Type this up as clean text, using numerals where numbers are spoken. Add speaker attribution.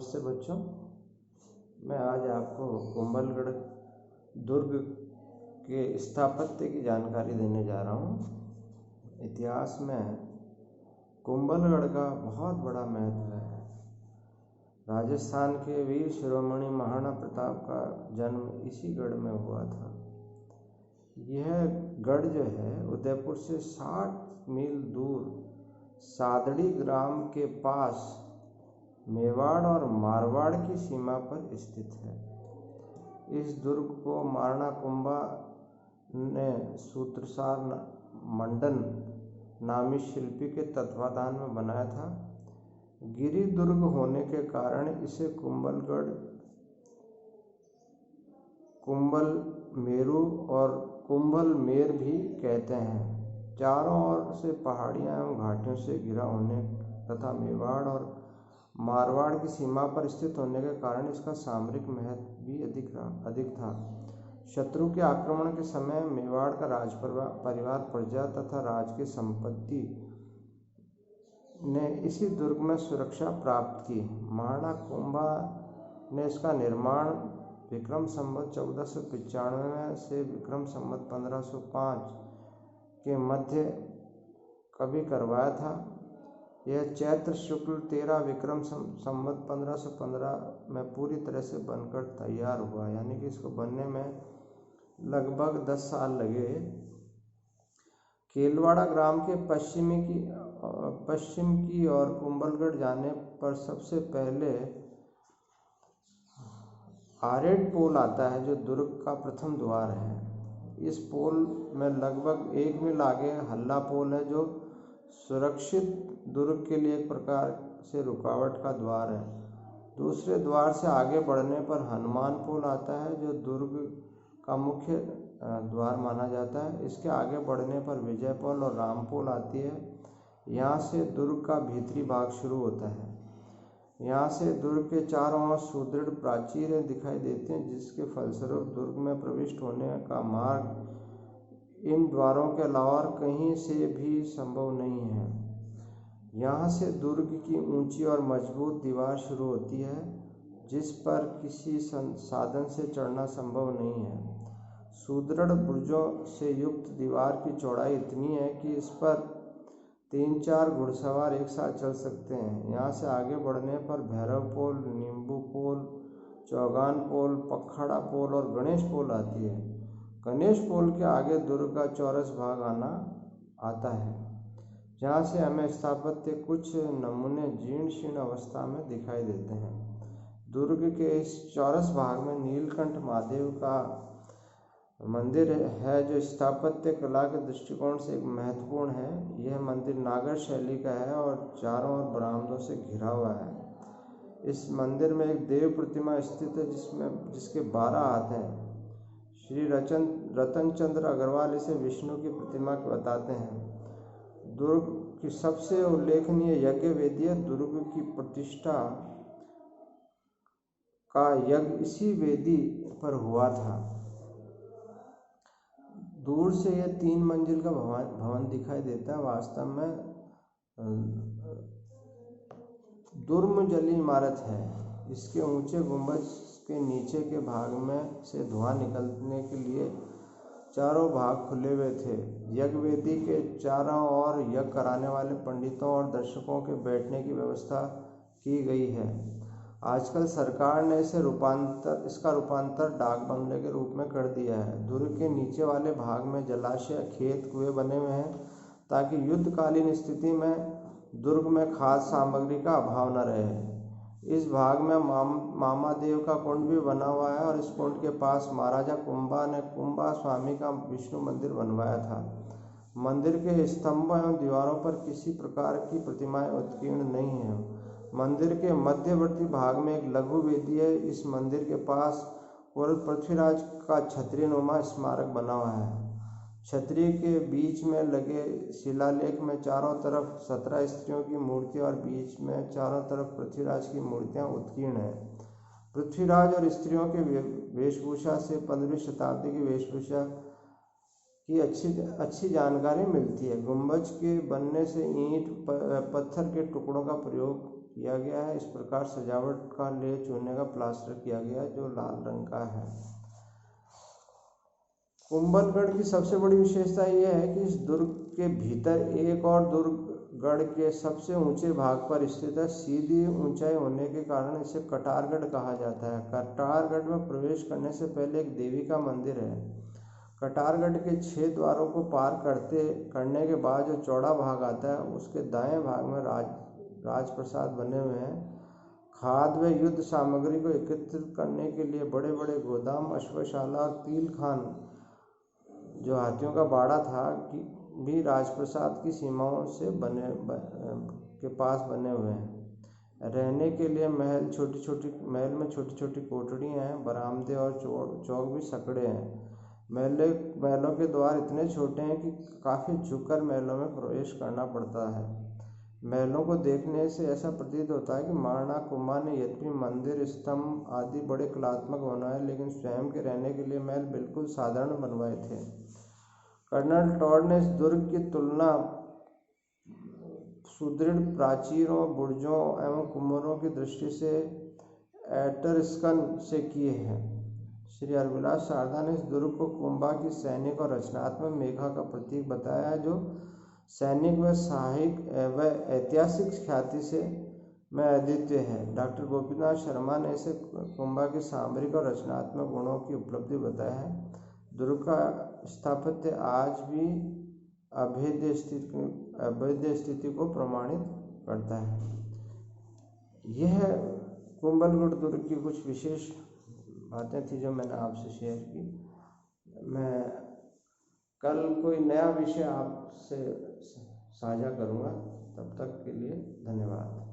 Speaker 1: नमस्ते बच्चों, मैं आज आपको कुंभलगढ़ दुर्ग के स्थापत्य की जानकारी देने जा रहा हूँ। इतिहास में कुंभलगढ़ का बहुत बड़ा महत्व है। राजस्थान के वीर शिरोमणि महाराणा प्रताप का जन्म इसी गढ़ में हुआ था। यह गढ़ जो है उदयपुर से 60 मील दूर सादड़ी ग्राम के पास मेवाड़ और मारवाड़ की सीमा पर स्थित है। इस दुर्ग को महाराणा कुंभा ने सूत्रसार मंडन नामी शिल्पी के तत्वाधान में बनाया था। गिरि दुर्ग होने के कारण इसे कुंभलगढ़, कुंभल मेरु और कुंभलमेर भी कहते हैं। चारों ओर से पहाड़ियां एवं घाटियों से घिरा होने तथा मेवाड़ और मारवाड़ की सीमा पर स्थित होने के कारण इसका सामरिक महत्व भी अधिक था। शत्रु के आक्रमण के समय मेवाड़ का परिवार प्रजा तथा राज की संपत्ति ने इसी दुर्ग में सुरक्षा प्राप्त की। महाराणा कुंभा ने इसका निर्माण विक्रम संवत 1495 से विक्रम संवत 1505 के मध्य कभी करवाया था। यह चैत्र शुक्ल 13 विक्रम संवत 1515 में पूरी तरह से बनकर तैयार हुआ, यानी कि इसको बनने में लगभग 10 साल लगे। केलवाड़ा ग्राम के पश्चिम की ओर कुंभलगढ़ जाने पर सबसे पहले आरेड पोल आता है, जो दुर्ग का प्रथम द्वार है। इस पोल में लगभग 1 मील आगे हल्ला पोल है, जो सुरक्षित दुर्ग के लिए एक प्रकार से रुकावट का द्वार है। दूसरे द्वार से आगे बढ़ने पर हनुमान पोल आता है, जो दुर्ग का मुख्य द्वार माना जाता है। इसके आगे बढ़ने पर विजय पोल और राम पोल आती है। यहाँ से दुर्ग का भीतरी भाग शुरू होता है। यहाँ से दुर्ग के चारों ओर सुदृढ़ प्राचीरें दिखाई देती हैं, जिसके फलस्वरूप दुर्ग में प्रविष्ट होने का मार्ग इन द्वारों के अलावा कहीं से भी संभव नहीं है। यहाँ से दुर्ग की ऊंची और मजबूत दीवार शुरू होती है, जिस पर किसी साधन से चढ़ना संभव नहीं है। सुदृढ़ बुर्जों से युक्त दीवार की चौड़ाई इतनी है कि इस पर 3-4 घुड़सवार एक साथ चल सकते हैं। यहाँ से आगे बढ़ने पर भैरव पोल, नींबू पोल, चौगान पोल, पखड़ा पोल और गणेश पोल आती है। गणेश पोल के आगे दुर्ग का चौरस भाग आता है, जहाँ से हमें स्थापत्य कुछ नमूने जीर्ण शीर्ण अवस्था में दिखाई देते हैं। दुर्ग के इस चौरस भाग में नीलकंठ महादेव का मंदिर है, जो स्थापत्य कला के दृष्टिकोण से एक महत्वपूर्ण है। यह मंदिर नागर शैली का है और चारों ओर बरामदों से घिरा हुआ है। इस मंदिर में एक देव प्रतिमा स्थित है, जिसके 12 हाथ हैं। श्री रतनचंद्र अग्रवाल इसे विष्णु की प्रतिमा बताते हैं। दुर्ग की सबसे उल्लेखनीय यज्ञ वेदी है। दुर्ग की प्रतिष्ठा का यज्ञ इसी वेदी पर हुआ था। दूर से यह 3 मंजिल का भवन दिखाई देता है। वास्तव में दुर्मजली इमारत है। इसके ऊंचे गुंबज के नीचे के भाग में से धुआं निकलने के लिए चारों भाग खुले हुए थे। यज्ञ वेदी के चारों ओर यज्ञ कराने वाले पंडितों और दर्शकों के बैठने की व्यवस्था की गई है। आजकल सरकार ने इसका रूपांतर डाक बंगले के रूप में कर दिया है। दुर्ग के नीचे वाले भाग में जलाशय, खेत, कुएं बने हुए हैं, ताकि युद्धकालीन स्थिति में दुर्ग में खाद्य सामग्री का अभाव न रहे। इस भाग में मामादेव का कुंड भी बना हुआ है और इस कुंड के पास महाराजा कुंभा ने कुंभा स्वामी का विष्णु मंदिर बनवाया था। मंदिर के स्तंभों एवं दीवारों पर किसी प्रकार की प्रतिमाएं उत्कीर्ण नहीं है। मंदिर के मध्यवर्ती भाग में एक लघु वेदी है। इस मंदिर के पास पूर्व पृथ्वीराज का छतरीनुमा स्मारक बना हुआ है। छतरी के बीच में लगे शिलालेख में चारों तरफ 17 स्त्रियों की मूर्ति और बीच में चारों तरफ पृथ्वीराज की मूर्तियां उत्कीर्ण हैं। पृथ्वीराज और स्त्रियों के वेशभूषा से 15वीं शताब्दी की वेशभूषा की अच्छी जानकारी मिलती है। गुंबज के बनने से ईंट पत्थर के टुकड़ों का प्रयोग किया गया है। इस प्रकार सजावट का लिए चूने का प्लास्टर किया गया है जो लाल रंग का है। कुंभलगढ़ की सबसे बड़ी विशेषता यह है कि इस दुर्ग के भीतर एक और दुर्ग गढ़ के सबसे ऊंचे भाग पर स्थित है। सीधी ऊंचाई होने के कारण इसे कटारगढ़ कहा जाता है। कटारगढ़ में प्रवेश करने से पहले एक देवी का मंदिर है। कटारगढ़ के 6 द्वारों को पार करने के बाद जो चौड़ा भाग आता है उसके दाएं भाग में राजप्रसाद बने हुए हैं। खाद्य व युद्ध सामग्री को एकत्रित करने के लिए बड़े बड़े गोदाम, अश्वशाला और तील खान जो हाथियों का बाड़ा था भी राजप्रसाद की सीमाओं से के पास बने हुए हैं। रहने के लिए महल में छोटी छोटी कोठरियाँ हैं। बरामदे और चौक भी सकड़े हैं। महलों के द्वार इतने छोटे हैं कि काफ़ी झुककर महलों में प्रवेश करना पड़ता है। महलों को देखने से ऐसा प्रतीत होता है कि महाराणा कुंभा ने यद्यपि मंदिर, स्तंभ आदि बड़े कलात्मक बनवाए, लेकिन स्वयं के रहने के लिए महल बिल्कुल साधारण बनवाए थे। कर्नल टॉड ने इस दुर्ग की तुलना सुदृढ़ प्राचीरों, बुर्जों एवं कुम्भों की दृष्टि से एटरस्कन से किए हैं। श्री हरविलास शारदा ने इस दुर्ग को कुंभा की सैनिक और रचनात्मक मेघा का प्रतीक बताया है, जो सैनिक व साहसिक व ऐतिहासिक ख्याति से में अद्वितीय है। डॉक्टर गोपीनाथ शर्मा ने इसे कुंभा की सामरिक और रचनात्मक गुणों की उपलब्धि बताया है। दुर्ग का स्थापत्य आज भी अभेद्य स्थिति को प्रमाणित करता है। यह कुंभलगढ़ दुर्ग की कुछ विशेष बातें थी जो मैंने आपसे शेयर की। मैं कल कोई नया विषय आपसे साझा करूँगा। तब तक के लिए धन्यवाद।